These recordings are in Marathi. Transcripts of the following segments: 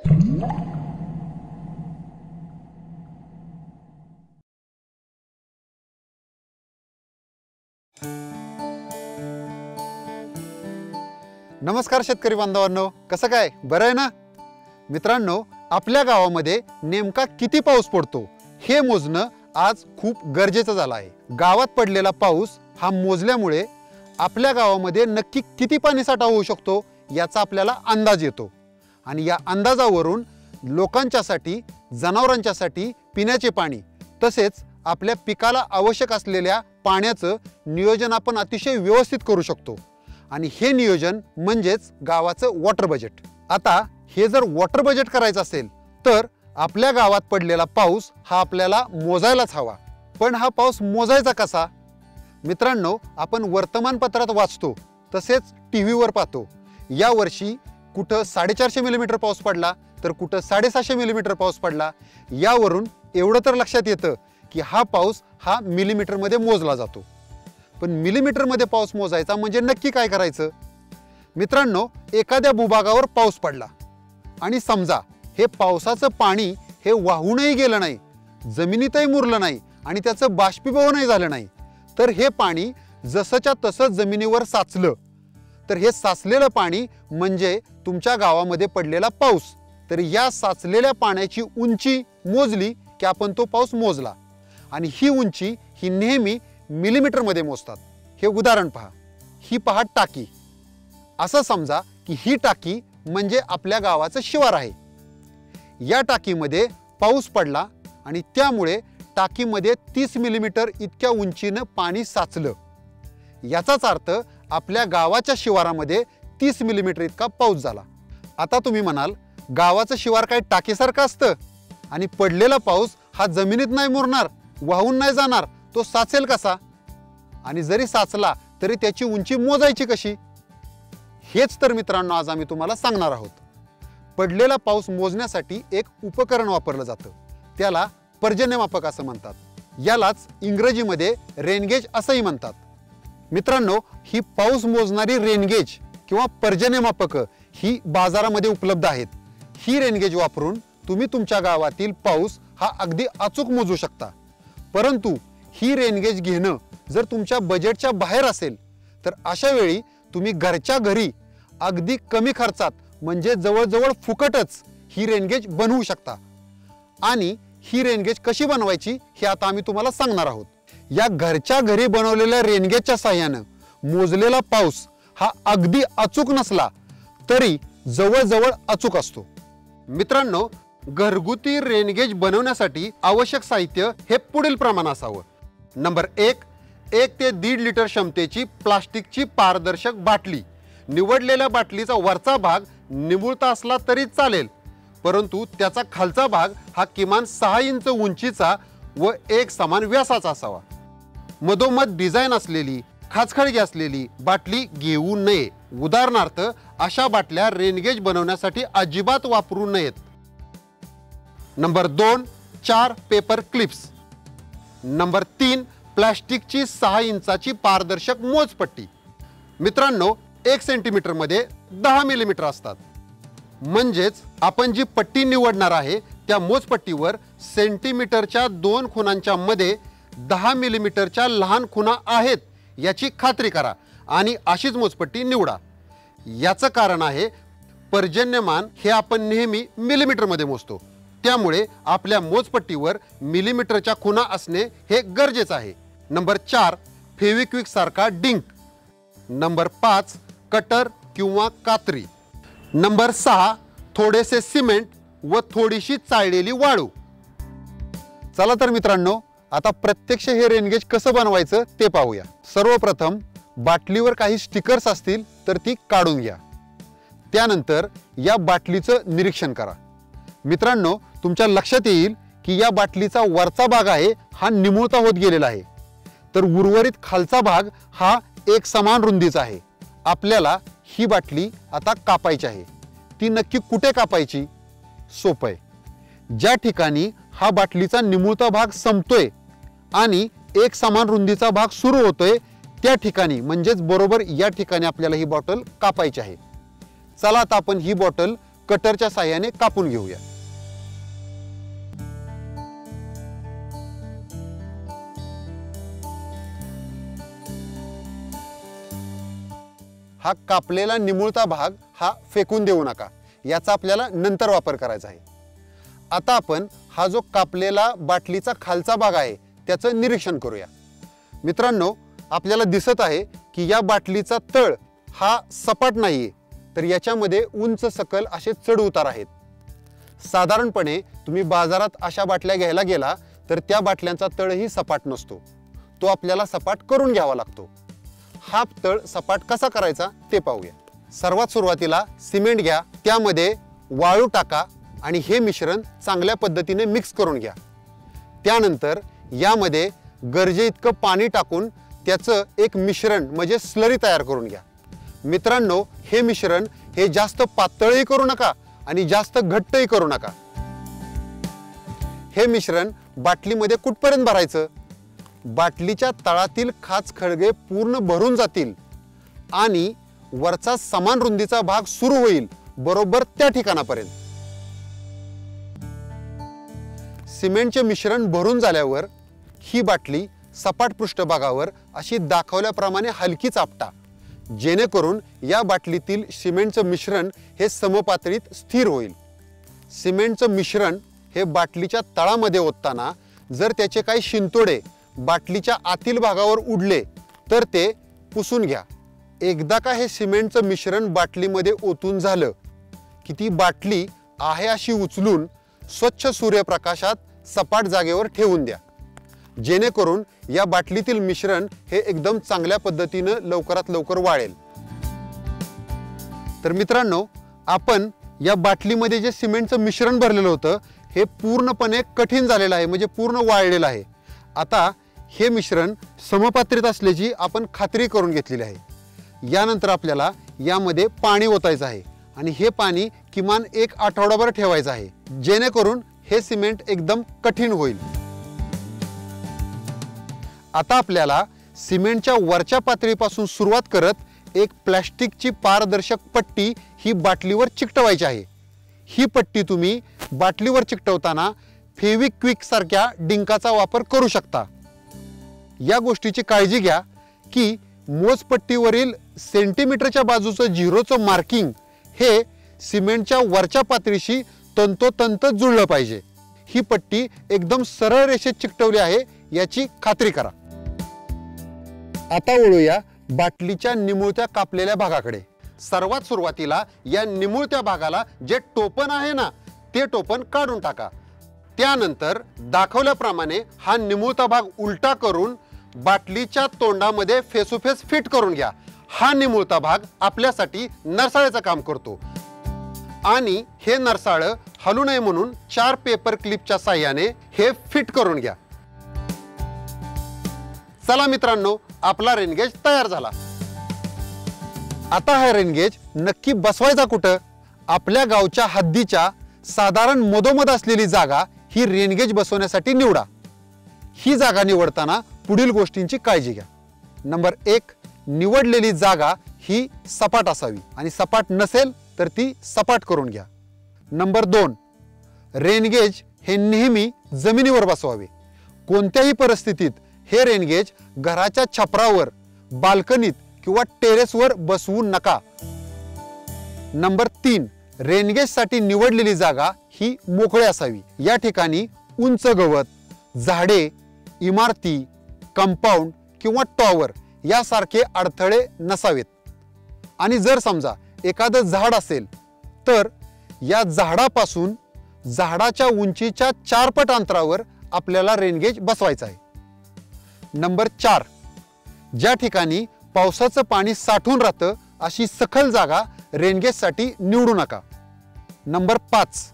नमस्कार शेतकरी बांधवांनो, कसं काय, बरं आहे ना मित्रांनो? आपल्या गावामध्ये नेमका किती पाऊस पडतो हे मोजणं आज खूप गरजेचं झालं आहे। गावात पडलेला पाऊस हा मोजल्यामुळे आपल्या गावामध्ये नक्की किती पाणी साठा होऊ शकतो याचा आपल्याला अंदाज येतो आणि या अंदाजावरून लोकांच्यासाठी, जनावरांच्यासाठी पिण्याचे पाणी तसेच आपल्या पिकाला आवश्यक असलेल्या पाण्याचं नियोजन आपण अतिशय व्यवस्थित करू शकतो आणि हे नियोजन म्हणजेच गावाचं वॉटर बजेट। आता हे जर वॉटर बजेट करायचं असेल तर आपल्या गावात पडलेला पाऊस हा आपल्याला मोजायलाच हवा। पण हा पाऊस मोजायचा कसा? मित्रांनो, आपण वर्तमानपत्रात वाचतो तसेच टीव्हीवर पाहतो। या वर्षी कुठं 450 मिलीमीटर पाऊस पडला तर कुठं 750 मिलीमीटर पाऊस पडला। यावरून एवढं तर लक्षात येतं की हा पाऊस हा मिलीमीटरमध्ये मोजला जातो। पण मिलीमीटरमध्ये पाऊस मोजायचा म्हणजे नक्की काय करायचं? मित्रांनो, एखाद्या भूभागावर पाऊस पडला आणि समजा हे पावसाचं पाणी हे वाहूनही गेलं नाही, जमिनीतही मुरलं नाही आणि त्याचं बाष्पीभवनही झालं नाही, तर हे पाणी जसंच्या तसं जमिनीवर साचलं तर हे साचलेलं पाणी म्हणजे तुमच्या गावामध्ये पडलेला पाऊस। तर या साचलेल्या पाण्याची उंची मोजली की आपण तो पाऊस मोजला आणि ही उंची ही नेहमी मिलीमीटरमध्ये मोजतात। हे उदाहरण पहा, ही पहा टाकी। असं समजा की ही टाकी म्हणजे आपल्या गावाचं शिवार आहे। या टाकीमध्ये पाऊस पडला आणि त्यामुळे टाकीमध्ये 30 मिलीमीटर इतक्या उंचीनं पाणी साचलं। याचाच अर्थ आपल्या गावाच्या शिवारामध्ये 30 मिलीमीटर इतका पाऊस झाला। आता तुम्ही म्हणाल, गावाचं शिवार काय टाकीसारखं असतं आणि पडलेला पाऊस हा जमिनीत नाही मुरणार, वाहून नाही जाणार, तो साचेल कसा? आणि जरी साचला तरी त्याची उंची मोजायची कशी? हेच तर मित्रांनो आज आम्ही तुम्हाला सांगणार आहोत। पडलेला पाऊस मोजण्यासाठी एक उपकरण वापरलं जातं, त्याला पर्जन्यमापक असं म्हणतात। यालाच इंग्रजीमध्ये रेनगेज असंही म्हणतात। मित्रांनो, ही पाऊस मोजणारी रेनगेज किंवा पर्जन्यमापक ही बाजारामध्ये उपलब्ध आहेत। ही रेनगेज वापरून तुम्ही तुमच्या गावातील पाऊस हा अगदी अचूक मोजू शकता। परंतु ही रेनगेज घेणं जर तुमच्या बजेटच्या बाहेर असेल तर अशा वेळी तुम्ही घरच्या घरी अगदी कमी खर्चात म्हणजे जवळजवळ फुकटच ही रेनगेज बनवू शकता। आणि ही रेनगेज कशी बनवायची हे आता आम्ही तुम्हाला सांगणार आहोत। या घरच्या घरी बनवलेल्या रेनगेजच्या साहाय्याने मोजलेला पाऊस हा अगदी अचूक नसला तरी जवळजवळ अचूक असतो। मित्रांनो, घरगुती रेनगेज बनवण्यासाठी आवश्यक साहित्य हे पुढील प्रमाण असावं। नंबर 1 ते 1.5 लिटर क्षमतेची प्लास्टिकची पारदर्शक बाटली। निवडलेल्या बाटलीचा वरचा भाग निमुळता असला तरी चालेल, परंतु त्याचा खालचा भाग हा किमान 6 इंच उंचीचा व एक समान व्यासाचा असावा। मधोमध डिझाईन असलेली, खाचखळगी असलेली बाटली घेऊ नये। उदाहरणार्थ, अशा बाटल्या रेनगेज बनवण्यासाठी अजिबात वापरू नयेत। Number 2 4 paper clips. नंबर 3 प्लास्टिकची 6 इंचाची पारदर्शक मोजपट्टी। मित्रांनो, 1 सेंटीमीटर मध्ये 10 मिलीमीटर असतात, म्हणजेच आपण जी पट्टी निवडणार आहे त्या मोजपट्टीवर सेंटीमीटरच्या 2 खुणांच्या मध्ये 10 मिलीमीटरच्या लहान खुणा आहेत याची खात्री करा आणि अशीच मोजपट्टी निवडा। याचं कारण आहे, पर्जन्यमान हे आपण नेहमी मिलीमीटरमध्ये मोजतो, त्यामुळे आपल्या मोजपट्टीवर मिलीमीटरच्या खुणा असणे हे गरजेचं आहे। नंबर 4 फेविक्विक सारखा डिंक। नंबर 5 कटर किंवा कात्री। नंबर 6 थोडेसे सिमेंट व थोडीशी चाळलेली वाळू। चला तर मित्रांनो, आता प्रत्यक्ष हे रेनगेज कसं बनवायचं ते पाहूया। सर्वप्रथम बाटलीवर काही स्टिकर्स असतील तर ती काढून घ्या। त्यानंतर या बाटलीचं निरीक्षण करा। मित्रांनो, तुमच्या लक्षात येईल की या बाटलीचा वरचा भाग आहे हा निमुळता होत गेलेला आहे, तर उर्वरित खालचा भाग हा एक समान रुंदीचा आहे। आपल्याला ही बाटली आता कापायची आहे। ती नक्की कुठे कापायची? सोपं आहे। ज्या ठिकाणी हा बाटलीचा निमुळता भाग संपतोय आणि एक समान रुंदीचा भाग सुरू होतोय त्या ठिकाणी, म्हणजेच बरोबर या ठिकाणी आपल्याला ही बॉटल कापायची आहे। चला आता आपण ही बॉटल कटरच्या साहाय्याने कापून घेऊया। हा कापलेला निमुळता भाग हा फेकून देऊ नका, याचा आपल्याला नंतर वापर करायचा आहे। आता आपण हा जो कापलेला बाटलीचा खालचा भाग आहे त्याचं निरीक्षण करूया। मित्रांनो, आपल्याला दिसत आहे की या बाटलीचा तळ हा सपाट नाहीये, तर याच्यामध्ये उंच सकल असे चढ उतार आहेत। साधारणपणे तुम्ही बाजारात अशा बाटल्या घ्यायला गेला तर त्या बाटल्यांचा तळही सपाट नसतो, तो आपल्याला सपाट करून घ्यावा लागतो। हा तळ सपाट कसा करायचा ते पाहूया। सर्वात सुरुवातीला सिमेंट घ्या, त्यामध्ये वाळू टाका आणि हे मिश्रण चांगल्या पद्धतीने मिक्स करून घ्या। त्यानंतर यामध्ये गरजे इतकं पाणी टाकून त्याचं एक मिश्रण म्हणजे स्लरी तयार करून घ्या। मित्रांनो, हे मिश्रण हे जास्त पातळही करू नका आणि जास्त घट्टही करू नका। हे मिश्रण बाटलीमध्ये कुठपर्यंत भरायचं? बाटलीच्या तळातील खाच खळगे पूर्ण भरून जातील आणि वरचा समान रुंदीचा भाग सुरू होईल बरोबर त्या ठिकाणापर्यंत। सिमेंटचे मिश्रण भरून झाल्यावर ही बाटली सपाट पृष्ठभागावर अशी दाखवल्याप्रमाणे हलकीच आपटा, जेणेकरून या बाटलीतील सिमेंटचं मिश्रण हे समपातळीत स्थिर होईल। सिमेंटचं मिश्रण हे बाटलीच्या तळामध्ये ओतताना जर त्याचे काही शिंतोडे बाटलीच्या आतील भागावर उडले तर ते पुसून घ्या। एकदा का हे सिमेंटचं मिश्रण बाटलीमध्ये ओतून झालं की ती बाटली आहे अशी उचलून स्वच्छ सूर्यप्रकाशात सपाट जागेवर ठेवून द्या, जेणेकरून या बाटलीतील मिश्रण हे एकदम चांगल्या पद्धतीनं लवकरात लवकर वाळेल। तर मित्रांनो, आपण या बाटलीमध्ये जे सिमेंटचं मिश्रण भरलेलं होतं हे पूर्णपणे कठीण झालेलं आहे, म्हणजे पूर्ण वाळलेलं आहे। आता हे मिश्रण समपात्रित असल्याची आपण खात्री करून घेतलेली आहे। यानंतर आपल्याला यामध्ये पाणी ओतायचं आहे आणि हे पाणी किमान 1 आठवडाभर ठेवायचं आहे, जेणेकरून हे सिमेंट एकदम कठीण होईल। आता आपल्याला सिमेंटच्या वरच्या पातळीपासून सुरुवात करत एक प्लास्टिकची पारदर्शक पट्टी ही बाटलीवर चिकटवायची आहे। ही पट्टी तुम्ही बाटलीवर चिकटवताना फेविक्विक सारख्या डिंकाचा वापर करू शकता। या गोष्टीची काळजी घ्या की मोजपट्टीवरील सेंटीमीटरच्या बाजूचं झिरोचं मार्किंग हे सिमेंटच्या वरच्या पातळीशी तंतोतंत जुळलं पाहिजे। ही पट्टी एकदम सरळ रेषेत चिकटवली आहे याची खात्री करा। आता वळूया बाटलीच्या निमुळत्या कापलेल्या भागाकडे। सर्वात सुरुवातीला या निमुळत्या भागाला जे टोपण आहे ना ते टोपण काढून टाका। त्यानंतर दाखवल्याप्रमाणे हा निमुळता भाग उलटा करून बाटलीच्या तोंडामध्ये फेसोफेस फिट करून घ्या। हा निमुळता भाग आपल्यासाठी नरसाळ्याचं काम करतो आणि हे नरसाळं हलू नये म्हणून 4 पेपर क्लिपच्या साहाय्याने हे फिट करून घ्या। चला मित्रांनो, आपला रेनगेज तयार झाला। आता हा रेनगेज नक्की बसवायचा कुठं? आपल्या गावच्या हद्दीच्या साधारण मधोमध असलेली जागा ही रेनगेज बसवण्यासाठी निवडा। ही जागा निवडताना पुढील गोष्टींची काळजी घ्या। नंबर 1, निवडलेली जागा ही सपाट असावी आणि सपाट नसेल तर ती सपाट करून घ्या। नंबर 2, रेनगेज हे नेहमी जमिनीवर बसवावे। कोणत्याही परिस्थितीत हे रेनगेज घराच्या छपरावर, बाल्कनीत किंवा टेरेसवर बसवू नका। नंबर 3, रेनगेजसाठी निवडलेली जागा ही मोकळी असावी। या ठिकाणी उंच गवत, झाडे, इमारती, कंपाऊंड किंवा टॉवर यासारखे अडथळे नसावेत। आणि जर समजा एखादं झाड असेल तर या झाडापासून झाडाच्या उंचीच्या 4 पट अंतरावर आपल्याला रेनगेज बसवायचा आहे। नंबर 4, ज्या ठिकाणी पावसाचं पाणी साठून राहतं अशी सखल जागा रेनगेजसाठी निवडू नका। नंबर 5,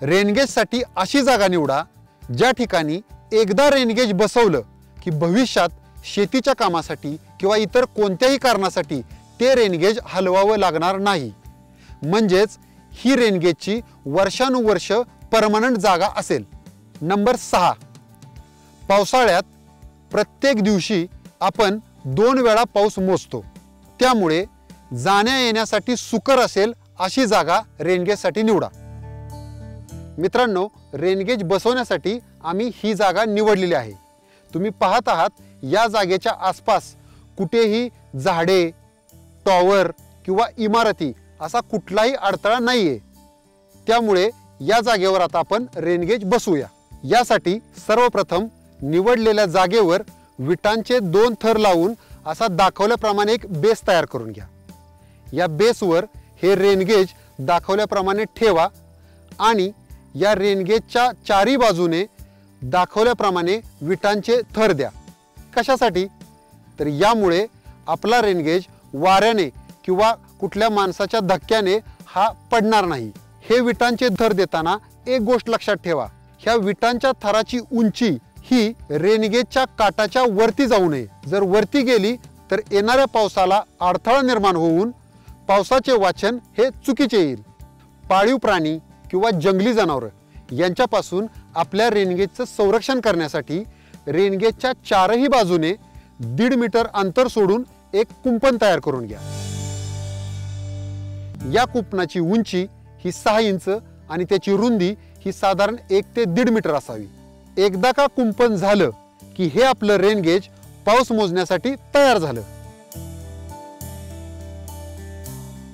रेनगेजसाठी अशी जागा निवडा ज्या ठिकाणी एकदा रेनगेज बसवलं की भविष्यात शेतीच्या कामासाठी किंवा इतर कोणत्याही कारणासाठी ते रेनगेज हलवावं लागणार नाही। म्हणजेच ही रेनगेजची वर्षानुवर्ष परमनंट जागा असेल। नंबर 6, पावसाळ्यात प्रत्येक दिवशी आपण 2 वेळा पाऊस मोजतो, त्यामुळे जाण्या येण्यासाठी सुकर असेल अशी जागा रेनगेजसाठी निवडा। मित्रांनो, रेनगेज बसवण्यासाठी आम्ही ही जागा निवडलेली आहे। तुम्ही पाहत आहात या जागेच्या आसपास कुठेही झाडे, टॉवर किंवा इमारती असा कुठलाही अडथळा नाहीये। त्यामुळे या जागेवर आता आपण रेनगेज बसवूया। यासाठी सर्वप्रथम निवडलेल्या जागेवर विटांचे 2 थर लावून असा दाखवल्याप्रमाणे एक बेस तयार करून घ्या। या बेसवर हे रेनगेज दाखवल्याप्रमाणे ठेवा आणि या रेनगेजच्या चारी बाजूने दाखवल्याप्रमाणे विटांचे थर द्या। कशासाठी? तर यामुळे आपला रेनगेज वाऱ्याने किंवा कुठल्या माणसाच्या धक्क्याने हा पडणार नाही। हे विटांचे थर देताना एक गोष्ट लक्षात ठेवा, ह्या विटांच्या थराची उंची ही रेनगेजच्या काठाच्या वरती जाऊ नये। जर वरती गेली तर येणाऱ्या पावसाला अडथळा निर्माण होऊन पावसाचे वाचन हे चुकीचे येईल। पाळीव प्राणी किंवा जंगली जनावरं यांच्यापासून आपल्या रेनगेजचं संरक्षण करण्यासाठी रेनगेजच्या चारही बाजूने 1.5 मीटर अंतर सोडून एक कुंपण तयार करून घ्या। या कुंपणाची उंची ही 6 इंच आणि त्याची रुंदी ही साधारण 1 ते 1.5 मीटर असावी। एकदा का कुंपण झालं की हे आपलं रेनगेज पाऊस मोजण्यासाठी तयार झालं।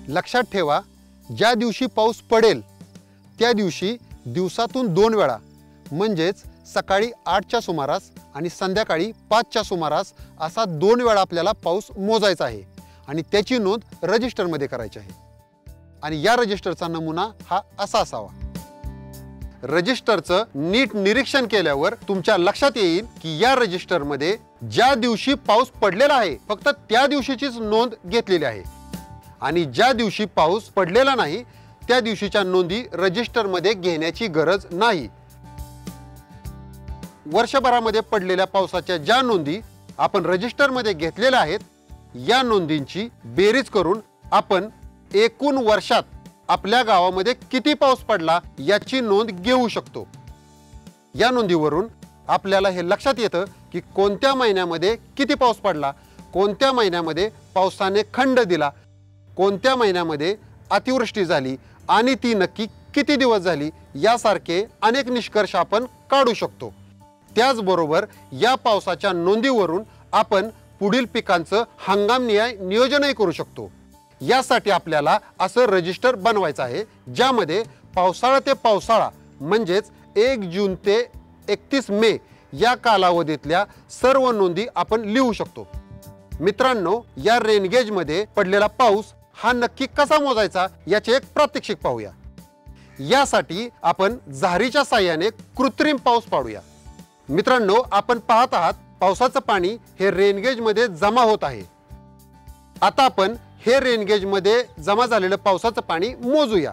लक्षात ठेवा, ज्या दिवशी पाऊस पडेल त्या दिवशी दिवसातून 2 वेळा म्हणजेच सकाळी 8च्या सुमारास आणि संध्याकाळी 5च्या सुमारास असा 2 वेळा आपल्याला पाऊस मोजायचा आहे आणि त्याची नोंद रजिस्टरमध्ये करायची आहे। आणि या रजिस्टरचा नमुना हा असा असावा। रजिस्टरचं नीट निरीक्षण केल्यावर तुमच्या लक्षात येईल की या रजिस्टरमध्ये ज्या दिवशी पाऊस पडलेला आहे फक्त त्या दिवशीचीच नोंद घेतलेली आहे आणि ज्या दिवशी पाऊस पडलेला नाही त्या दिवशीच्या नोंदी रजिस्टरमध्ये घेण्याची गरज नाही। वर्षभरामध्ये पडलेल्या पावसाच्या ज्या नोंदी आपण रजिस्टरमध्ये घेतलेल्या आहेत या नोंदींची बेरीज करून आपण एकूण वर्षात आपल्या गावामध्ये किती पाऊस पडला याची नोंद घेऊ शकतो। या नोंदीवरून आपल्याला हे लक्षात येतं की कोणत्या महिन्यामध्ये किती पाऊस पडला, कोणत्या महिन्यामध्ये पावसाने खंड दिला, कोणत्या महिन्यामध्ये अतिवृष्टी झाली आणि ती नक्की किती दिवस झाली यासारखे अनेक निष्कर्ष आपण काढू शकतो। त्याचबरोबर या पावसाच्या नोंदीवरून आपण पुढील पिकांचं हंगामनिहाय नियोजनही करू शकतो। यासाठी आपल्याला असं रजिस्टर बनवायचं आहे ज्यामध्ये पावसाळा ते पावसाळा म्हणजेच 1 जून ते 31 मे या कालावधीतल्या सर्व नोंदी आपण लिहू शकतो। मित्रांनो, या रेनगेजमध्ये पडलेला पाऊस हा नक्की कसा मोजायचा याचे एक प्रात्यक्षिक पाहूया। यासाठी आपण झारीच्या साहाय्याने कृत्रिम पाऊस पाडूया। मित्रांनो, आपण पाहत आहात पावसाचं पाणी हे रेनगेजमध्ये जमा होत आहे। आता आपण हे रेनगेजमध्ये जमा झालेलं पावसाचं पाणी मोजूया।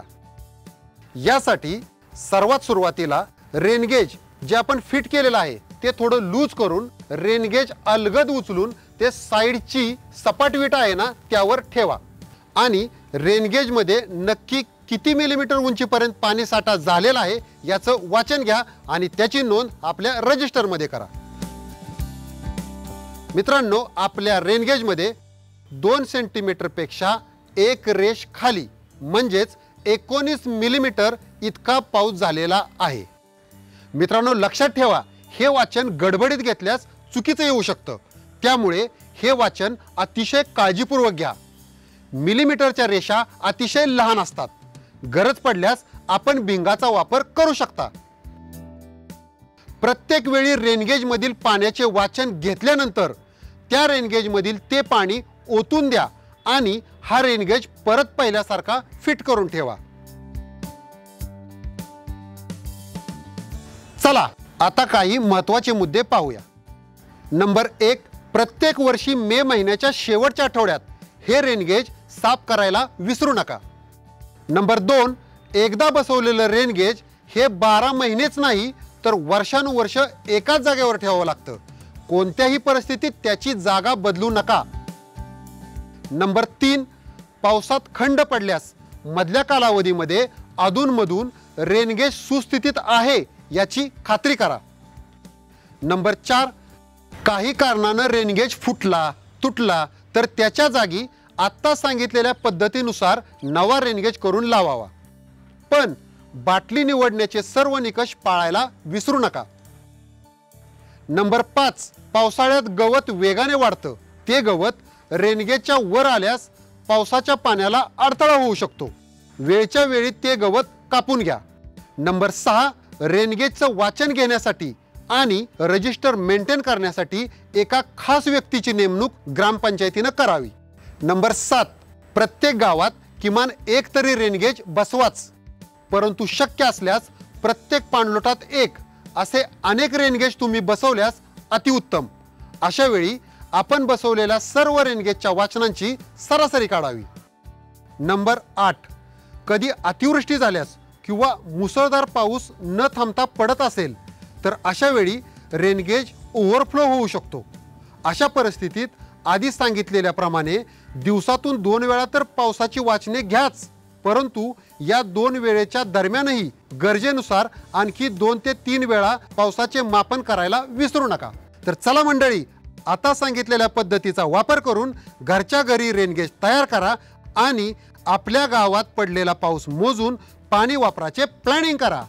यासाठी सर्वात सुरुवातीला रेनगेज जे आपण फिट केलेलं आहे ते थोडं लूज करून रेनगेज अलगद उचलून ते साइडची सपाट विटा आहे ना त्यावर ठेवा आणि रेनगेजमध्ये नक्की किती मिलीमीटर उंचीपर्यंत पाणी साठा झालेला आहे याचं वाचन घ्या आणि त्याची नोंद आपल्या रजिस्टरमध्ये करा। मित्रांनो, आपल्या रेनगेजमध्ये 2 सेंटीमीटर पेक्षा एक रेष खाली म्हणजेच 19 मिलीमीटर इतका पाऊस झालेला आहे। मित्रांनो, लक्षात ठेवा, हे वाचन गडबडीत घेतल्यास चुकीचं येऊ शकतं, त्यामुळे हे वाचन अतिशय काळजीपूर्वक घ्या। मिलीमीटरच्या रेषा अतिशय लहान असतात, गरज पडल्यास आपण भिंगाचा वापर करू शकता। प्रत्येक वेळी रेनगेजमधील पाण्याचे वाचन घेतल्यानंतर त्या रेनगेजमधील ते पाणी ओतून द्या आणि हा रेनगेज परत पहिल्यासारखा फिट करून ठेवा। चला आता काही महत्त्वाचे मुद्दे पाहूया। नंबर 1, प्रत्येक वर्षी मे महिन्याच्या शेवटच्या आठवड्यात हे रेनगेज साफ करायला विसरू नका। नंबर 2, एकदा बसवलेलं रेनगेज हे 12 महिनेच नाही तर वर्षानुवर्ष एकाच जागेवर ठेवावं लागतं। कोणत्याही परिस्थितीत त्याची जागा बदलू नका। नंबर 3, पावसात खंड पडल्यास मधल्या कालावधीमध्ये अधूनमधून रेनगेज सुस्थितीत आहे याची खात्री करा। नंबर 4, काही कारणानं रेनगेज फुटला तुटला तर त्याच्या जागी आत्ता सांगितलेल्या पद्धतीनुसार नवा रेनगेज करून लावावा। पण बाटली निवडण्याचे सर्व निकष पाळायला विसरू नका। नंबर 5, पावसाळ्यात गवत वेगाने वाढतं। ते गवत रेनगेजच्या वर आल्यास पावसाच्या पाण्याला अडथळा होऊ शकतो। वेळच्या वेळी ते गवत कापून घ्या। नंबर 6, रेनगेजचं वाचन घेण्यासाठी आणि रजिस्टर मेंटेन करण्यासाठी एका खास व्यक्तीची नेमणूक ग्रामपंचायतीनं करावी। नंबर 7, प्रत्येक गावात किमान एक तरी रेनगेज बसवाच, परंतु शक्य असल्यास प्रत्येक पाणलोटात एक असे अनेक रेनगेज तुम्ही बसवल्यास अतिउत्तम। अशा वेळी आपण बसवलेल्या सर्व रेनगेजच्या वाचनांची सरासरी काढावी। नंबर 8, कधी अतिवृष्टी झाल्यास किंवा मुसळधार पाऊस न थांबता पडत असेल तर अशा वेळी रेनगेज ओव्हरफ्लो होऊ शकतो। अशा परिस्थितीत आधी सांगितलेल्याप्रमाणे दिवसातून 2 वेळा तर पावसाची वाचने घ्याच, परंतु या 2 वेळेच्या दरम्यानही गरजेनुसार आणखी 2 ते 3 वेळा पावसाचे मापन करायला विसरू नका। तर चला मंडळी, आता सांगितलेल्या पद्धतीचा वापर करून घरच्या घरी रेनगेज तयार करा आणि आपल्या गावात पडलेला पाऊस मोजून पाणी वापराचे प्लॅनिंग करा।